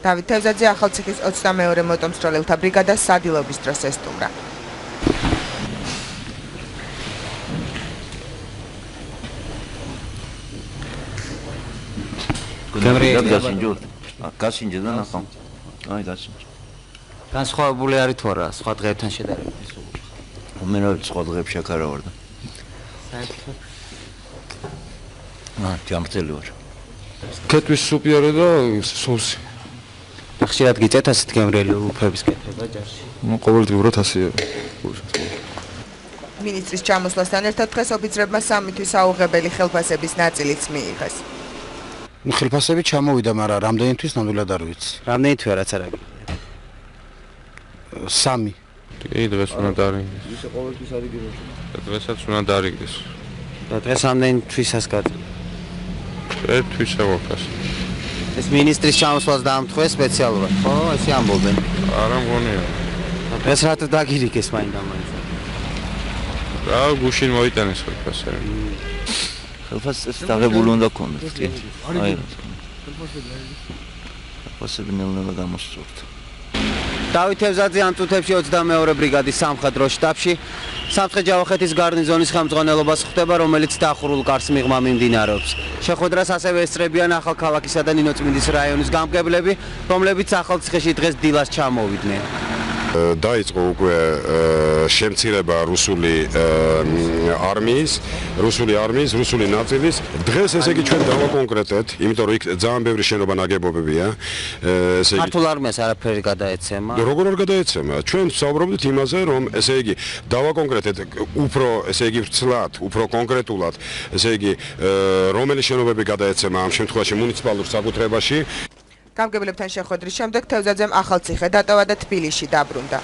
დავით თევზაძე ახალციხის 22-ე მოტომსროლელთა ბრიგადას სადილობის დროს ესტუმრა. გასინჯდა ნახავ. აი გასინჯდა. განსხვავებული არის თუ არა სხვა დღეებთან შედარებით? მე რა სხვა დღეებში აქ არა ვარ და. საერთოდ ჯამრთელი ვარ. კეტვის სუპი არა და სოუსი. ხშირად გიწევთ ასეთ გემრიელი უფლების კეთება ჯარში? ყოველდღიურად ასეა. მინისტრის ჩამოსვლასთან ერთად დღეს ოფიცრებმა სამითვის აუღებელი ხელფასების ნაწილიც მიიღეს. ხელფასები ჩამოვიდა, მაგრამ რამდენი თვის ნამდვილად არ ვიცი. რამდენი თვეა რაც არ აგია? 3. კი, დღეს უნდა დარიგდეს. ისე ყოველთვის არის გირო. დღესაც უნდა დარიგდეს. და დღეს რამდენი თვისას გაძლევ? თვის ავაკას. ეს მინისტრის ჩამოსვლას დაამთხვეს სპეციალურად, ხო? ესე ამბობენ. არა მგონია. დღეს რატო დაგირიგეს მაინდა-მაინც? რა გუშინ მოიტანეს ხელფასები. ხელფასებს დაღებული უნდა გქონდეს, კი. აი. ხელფასები ნელ-ნელა გამოსწორდა. დავით თევზაძე ამ წუთებში 22-ე ბრიგადის სამხედრო შტაბში სამცხე-ჯავახეთის გარნიზონის ხელმძღვანელობას ხვდება, რომელიც დახურულ კარს მიღმა მიმდინარეობს. შეხვედრას ასევე ესწრებიან ახალქალაქისა და ნინოწმინდის რაიონის გამგებლები, რომლებიც ახალციხეში დღეს დილას ჩამოვიდნენ. დაიწყო უკვე შემცირება რუსული არმიის, რუსული ნაწილის. დღეს ესე იგი ჩვენ დავაკონკრეტეთ, იმიტომ რომ იქ ძალიან ბევრი შენობა ნაგებობებია. ესე იგი ქართულ არმიას არაფერი გადაეცემა. როგორ არ გადაეცემა? ჩვენ ვსაუბრობთ იმაზე, რომ ესე იგი დავაკონკრეტეთ უფრო ესე იგი ვრცლად, უფრო კონკრეტულად, ესე იგი რომელი შენობები გადაეცემა ამ შემთხვევაში მუნიციპალურ საკუთრებაში. გამგებლებთან შეხვედრის შემდეგ თევზაძემ ახალციხე დატოვა და თბილისში დაბრუნდა.